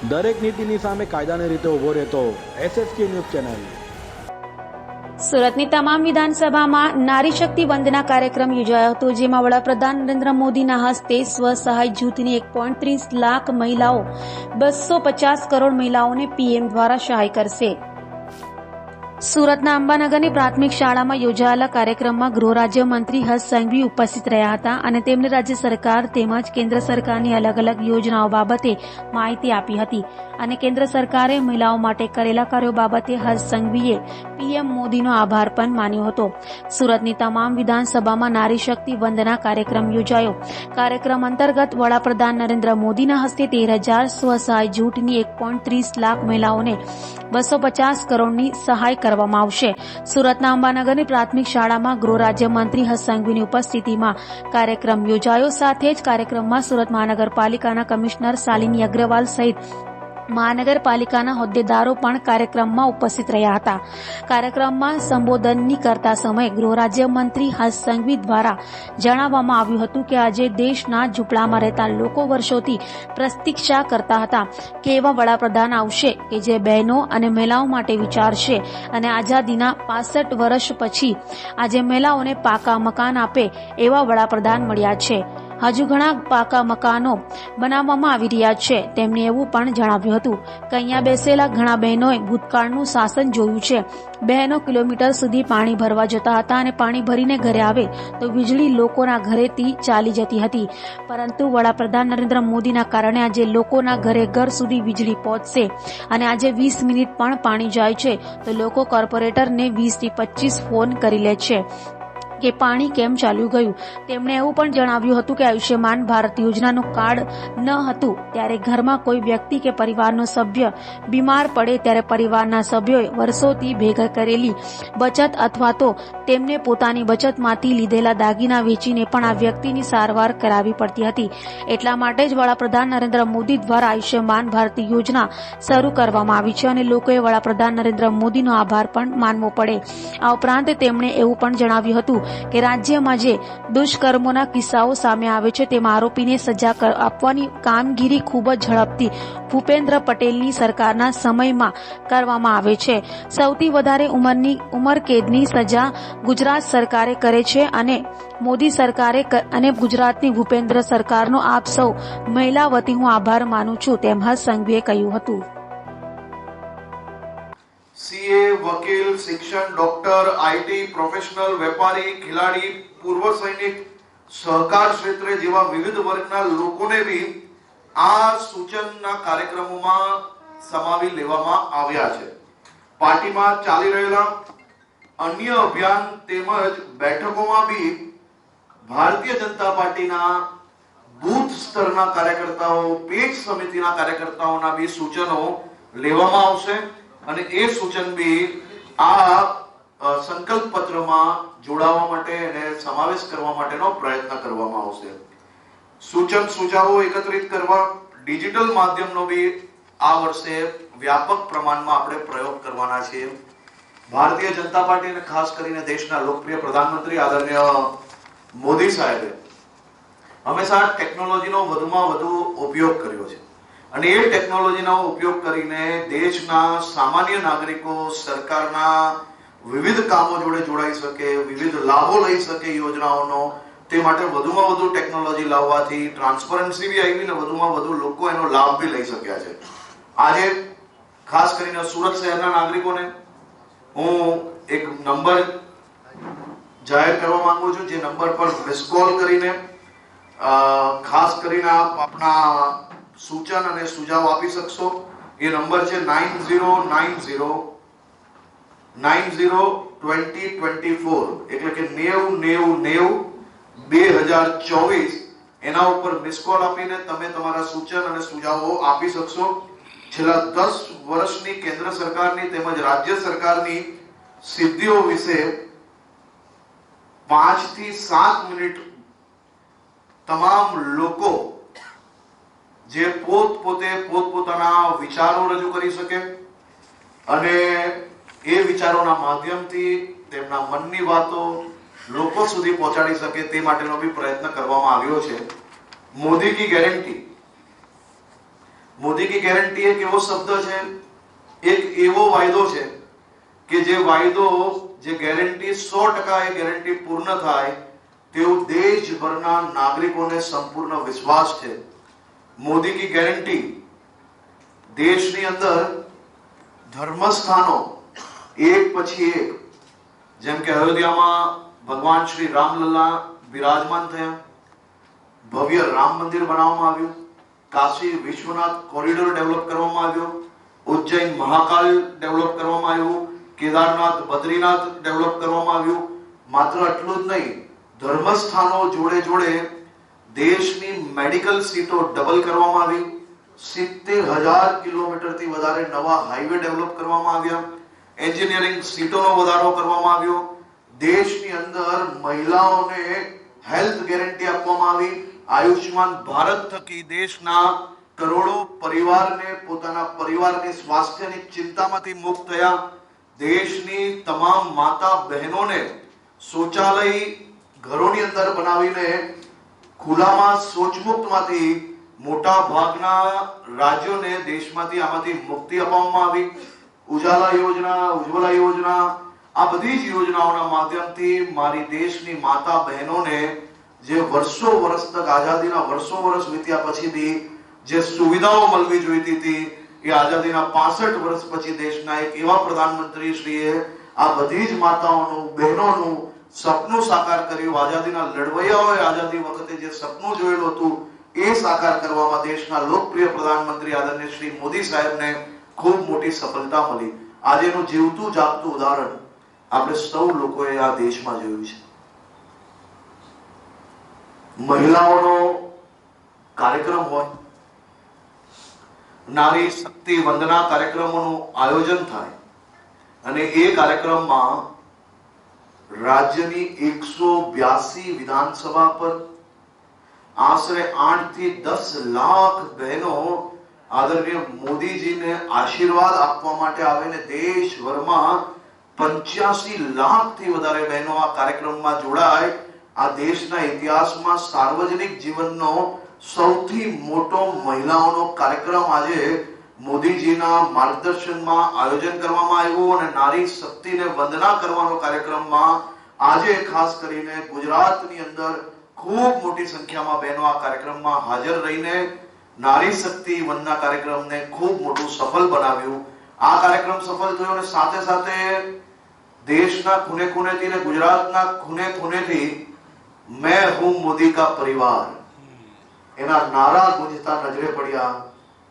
દરેક નીતિની સામે કાયદાની રીતે ઊભો રહેતો SSK ન્યૂઝ ચેનલ। સુરતની તમામ વિધાનસભામાં નારી શક્તિ વંદના કાર્યક્રમ યોજાયો હતો, જેમાં વડાપ્રધાન નરેન્દ્ર મોદીના હસ્તે સ્વસહાય જૂથની 1.30 લાખ મહિલાઓ 250 કરોડ મહિલાઓને PM દ્વારા સહાય કરશે। સુરતના અંબાનગરની પ્રાથમિક શાળામાં યોજાયેલા કાર્યક્રમમાં ગૃહ રાજ્યમંત્રી હર્ષ સંઘવી ઉપસ્થિત રહ્યા હતા અને તેમણે રાજ્ય સરકાર તેમજ કેન્દ્ર સરકારની અલગ અલગ યોજનાઓ બાબતે માહિતી આપી હતી અને કેન્દ્ર સરકારે મહિલાઓ માટે કરેલા કાર્યો બાબતે હર્ષ સંઘવીએ PM મોદીનો આભાર પણ માન્યો હતો। સુરતની તમામ વિધાનસભામાં નારી શક્તિ વંદના કાર્યક્રમ યોજાયો। કાર્યક્રમ અંતર્ગત વડાપ્રધાન નરેન્દ્ર મોદીના હસ્તે 13,000 સ્વસહાય જૂથની 1.30 લાખ મહિલાઓને 250 કરોડની સહાય કરવામાં આવશે। સુરતના અંબાનગરની પ્રાથમિક શાળામાં ગૃહ રાજ્યમંત્રી હર્ષ સંઘવીની ઉપસ્થિતિમાં કાર્યક્રમ યોજાયો। સાથે જ કાર્યક્રમમાં સુરત મહાનગરપાલિકાના કમિશનર શાલિની અગ્રવાલ સહિત મહાનગરપાલિકાના હોદ્દેદારો પણ કાર્યક્રમમાં ઉપસ્થિત રહ્યા હતા। કાર્યક્રમમાં સંબોધન કરતા સમયે ગૃહ રાજ્યમંત્રી હર્ષ સંઘવી દ્વારા જણાવવામાં આવ્યું હતું કે આજે દેશના ઝૂંપડામાં રહેતા લોકો વર્ષોથી પ્રતીક્ષા કરતા હતા કે એવા વડાપ્રધાન આવશે કે જે બહેનો અને મહિલાઓ માટે વિચારશે અને આઝાદીના 65 વર્ષ પછી આજે મહિલાઓને પાકા મકાન આપે એવા વડાપ્રધાન મળ્યા છે। હજુ ઘણા પાકા મકાનો બનાવવામાં આવી રહ્યા છે। તેમણે એવું પણ જણાવ્યું હતું કે અહીંયા બેસેલા ઘણા બહેનોએ ભૂતકાળનું શાસન જોયું છે। બહેનો કિલોમીટર સુધી પાણી ભરવા જતા હતા અને પાણી ભરીને ઘરે આવે તો વીજળી લોકોના ઘરેથી ચાલી જતી હતી, પરંતુ વડાપ્રધાન નરેન્દ્ર મોદીના કારણે આજે લોકોના ઘર સુધી વીજળી પહોંચશે અને આજે 20 મિનિટ પણ પાણી જાય છે તો લોકો કોર્પોરેટરને 20 થી 25 ફોન કરી લે છે કે પાણી કેમ ચાલ્યું ગયું। તેમણે એવું પણ જણાવ્યું હતું કે આયુષ્યમાન ભારત યોજનાનું કાર્ડ ન હતું ત્યારે ઘરમાં કોઈ વ્યક્તિ કે પરિવારનો સભ્ય બીમાર પડે ત્યારે પરિવારના સભ્યોએ વર્ષોથી ભેગા કરેલી બચત અથવા તો તેમને પોતાની બચતમાંથી લીધેલા દાગીના વેચીને પણ આ વ્યક્તિની સારવાર કરાવી પડતી હતી। એટલા માટે જ વડાપ્રધાન નરેન્દ્ર મોદી દ્વારા આયુષ્યમાન ભારત યોજના શરૂ કરવામાં આવી છે અને લોકોએ વડાપ્રધાન નરેન્દ્ર મોદીનો આભાર પણ માનવો પડે। આ ઉપરાંત તેમણે એવું પણ જણાવ્યું હતું કે રાજ્યમાં જે દુષ્કર્મોના કિસ્સાઓ સામે આવે છે તેમાં આરોપીને સજા આપવાની કામગીરી ખૂબ જ ઝડપથી ભૂપેન્દ્ર પટેલની સરકારના સમયમાં કરવામાં આવે છે। સૌથી વધારે ઉંમરકેદની સજા ગુજરાત સરકારે કરે છે અને મોદી સરકારે અને ગુજરાતની ભૂપેન્દ્ર સરકારનો આપ સૌ મહિલા વતી હું આભાર માનું છું, તેમ હર્ષ સંઘવીએ કહ્યું હતું। CA, વકીલ, શિક્ષણ, ડોક્ટર, IT, પ્રોફેશનલ, વેપારી, ખેલાડી, પૂર્વ સૈનિક, સહકાર ક્ષેત્રે જેવા વિવિધ વર્ગના લોકોને બી આ સૂચનના કાર્યક્રમોમાં સમાવી લેવામાં આવ્યા છે। પાર્ટીમાં ચાલી રહેલા અન્ય અભિયાન તેમજ બેઠકોમાં બી ભારતીય જનતા પાર્ટીના બૂથ સ્તરના કાર્યકર્તાઓ, પેજ સમિતિના કાર્યકર્તાઓના બી સૂચનો લેવામાં આવશે અને એ સૂચન બી આ સંકલ્પ પત્રમાં જોડાવા માટે અને સમાવેશ કરવા માટેનો પ્રયત્ન કરવામાં આવશે। સૂચન સુઝાવો એકત્રિત કરવા ડિજિટલ માધ્યમનો બી આ વર્ષે વ્યાપક પ્રમાણમાં આપણે પ્રયોગ કરવાના છીએ। ભારતીય જનતા પાર્ટી અને ખાસ કરીને દેશના લોકપ્રિય પ્રધાનમંત્રી આદરણીય મોદી સાહેબે હંમેશા ટેકનોલોજીનો વધુમાં વધુ ઉપયોગ કર્યો છે અને એ ટેકનોલોજીનો ઉપયોગ કરીને દેશના સામાન્ય નાગરિકો સરકારના વિવિધ કામો જોડે જોડાઈ શકે, વિવિધ લાભો લઈ શકે યોજનાઓનો, તે માટે વધુમાં વધુ ટેકનોલોજી લાવવાથી ટ્રાન્સપરન્સી બી આવી ને વધુમાં વધુ લોકો એનો લાભ બી લઈ શક્યા છે। આજે ખાસ કરીને સુરત શહેરના નાગરિકોને હું એક નંબર જાહેર કરવા માંગુ છું, જે નંબર પર મિસ કોલ કરીને ખાસ કરીને આપ આપના સૂચન અને સુઝાવ આપી શકશો। એ નંબર છે 9090902024 એટલે કે 9090902024 એના ઉપર મિસ કોલ આપીને તમે તમારા સૂચન અને સુઝાવો આપી શકશો। છેલ્લા 10 વર્ષની કેન્દ્ર સરકારની તેમજ રાજ્ય સરકારની સિદ્ધિઓ વિશે 5 થી 7 મિનિટ તમામ લોકો જે પોતપોતાના વિચારો રજૂ કરી શકે અને એ વિચારોના માધ્યમથી તેમના મનની વાતો લોકો સુધી પહોંચાડી શકે તે માટેનો બી પ્રયત્ન કરવામાં આવ્યો છે। મોદી કી ગેરંટી મોદી કી ગેરંટી એક એવો શબ્દ છે, એક એવો વાયદો છે કે જે વાયદો, જે ગેરંટી 100% એ ગેરંટી પૂર્ણ થાય તેવું દેશભરના નાગરિકોને સંપૂર્ણ વિશ્વાસ છે. મોદી કી ગેરંટી દેશની અંદર ધર્મસ્થાનો એક પછી એક, જેમ કે અયોધ્યામાં ભગવાન શ્રી રામલલ્લા બિરાજમાન થયા, ભવ્ય રામ મંદિર બનાવવામાં આવ્યું, કાશી વિશ્વનાથ કોરિડોર ડેવલપ કરવામાં આવ્યો, ઉજ્જૈન મહાકાલ ડેવલપ કરવામાં આવ્યું, કેદારનાથ બદ્રીનાથ ડેવલપ કરવામાં આવ્યું. માત્ર આટલું જ નહીં, ધર્મસ્થાનો જોડે જોડે દેશની મેડિકલ સીટો ડબલ કરવામાં આવી, 70,000 કિલોમીટરથી વધારે નવા હાઈવે ડેવલપ કરવામાં આવ્યા, એન્જિનિયરિંગ સીટોનો વધારો કરવામાં આવ્યો, દેશની અંદર મહિલાઓને હેલ્થ ગેરંટી આપવામાં આવી, આયુષ્માન ભારત થકી દેશના કરોડો પરિવારને પોતાના પરિવારની સ્વાસ્થ્યની ચિંતામાંથી મુક્ત થયા, દેશની તમામ માતા બહેનોને શૌચાલય ઘરોની અંદર બનાવીને ખુલ્લામાં શૌચમુક્તમાંથી મોટા ભાગના રાજ્યોને દેશમાંથી આમાંથી મુક્તિ અપાવવામાં આવી. ઉજાલા યોજના, ઉજ્જવલા યોજના, આ બધી જ યોજનાઓના માધ્યમથી મારી દેશની માતા બહેનોને જે વર્ષો વર્ષ તક, આઝાદીના વર્ષો વર્ષ વીત્યા પછી બી જે સુવિધાઓ મળવી જોઈતી હતી, એ આઝાદીના 65 વર્ષ પછી દેશના એક એવા પ્રધાનમંત્રી શ્રીએ આ બધી જ માતાઓનું, બહેનોનું સપનું સાકાર કર્યું. આઝાદીના લડવૈયાઓએ આઝાદી વખતે જે સપનું જોયેલું હતું એ સાકાર કરવામાં દેશના લોકપ્રિય પ્રધાનમંત્રી આદરણીય શ્રી મોદી સાહેબને ખૂબ મોટી સફળતા મળી. આજેનું જીવતું જાગતું ઉદાહરણ આપણે સૌ લોકોએ આ દેશમાં જોયું છે. મહિલાઓનો કાર્યક્રમ હોય, નારી શક્તિ વંદના કાર્યક્રમોનું આયોજન થાય અને એ કાર્યક્રમમાં રાજ્યની 182 વિધાનસભા પર આશરે 8 થી 10 લાખ બહેનો આદરણીય મોદીજીને આશીર્વાદ આપવા માટે આવે ને દેશભરમાં 85 લાખથી વધારે બહેનો આ કાર્યક્રમમાં જોડાય. આ દેશના ઇતિહાસમાં સાર્વજનિક જીવનનો સૌથી મોટો મહિલાઓનો કાર્યક્રમ આજે મોદીજીના માર્ગદર્શનમાં આયોજન કરવામાં આવ્યું અને નારી શક્તિને વંદના કરવાનો કાર્યક્રમમાં આજે ખાસ કરીને ગુજરાતની અંદર ખૂબ મોટી સંખ્યામાં બહેનો આ કાર્યક્રમમાં હાજર રહીને નારી શક્તિ વંદના કાર્યક્રમને ખૂબ મોટું સફળ બનાવ્યું. આ કાર્યક્રમ સફળ થયો અને સાથે સાથે દેશના ખૂણે ખૂણેથી ને ગુજરાતના ખૂણે ખૂણેથી મેં હું મોદી કા પરિવાર એના નારા ગુંજતા નજરે પડ્યા.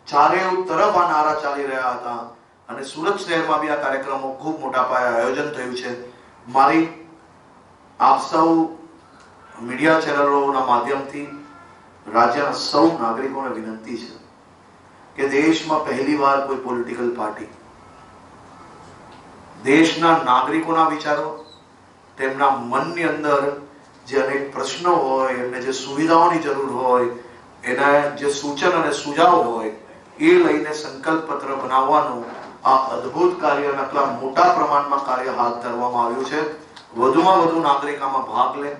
ચારે તરફ આ નારા ચાલી રહ્યા હતા અને સુરત શહેરમાં બી આ કાર્યક્રમો ખૂબ મોટા પાયે આયોજન થયું છે. મારી આપ સૌ મીડિયા ચેનલોના માધ્યમથી રાજ્યના સૌ નાગરિકોને વિનંતી છે કે દેશમાં પહેલીવાર કોઈ પોલિટિકલ પાર્ટી દેશના નાગરિકોના વિચારો, તેમના મનની અંદર જે અનેક પ્રશ્નો હોય, એમને જે સુવિધાઓની જરૂર હોય, એના જે સૂચન અને સુઝાવ હોય એ લઈને સંકલ્પ પત્ર બનાવવાનું આ અદ્ભુત કાર્ય અને આટલા મોટા પ્રમાણમાં કાર્ય હાથ ધરવામાં આવ્યું છે. વધુમાં વધુ નાગરિક આમાં ભાગ લે.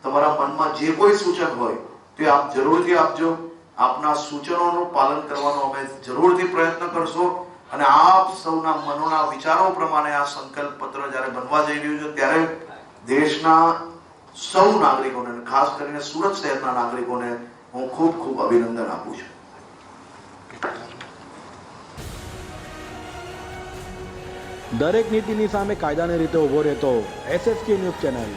તમારા મનમાં જે કોઈ સૂચન હોય તે આપ જરૂરથી આપજો. આપના સૂચનોનું પાલન કરવાનો અમે જરૂરથી પ્રયત્ન કરશો અને આપ સૌના મનોના વિચારો પ્રમાણે આ સંકલ્પ પત્ર જ્યારે બનવા જઈ રહ્યું છે ત્યારે દેશના સૌ નાગરિકોને, ખાસ કરીને સુરત શહેરના નાગરિકોને હું ખૂબ ખૂબ અભિનંદન આપું છું. દરેક નીતિની સામે કાયદાની રીતે ઉભો રહેતો SSK ન્યૂઝ ચેનલ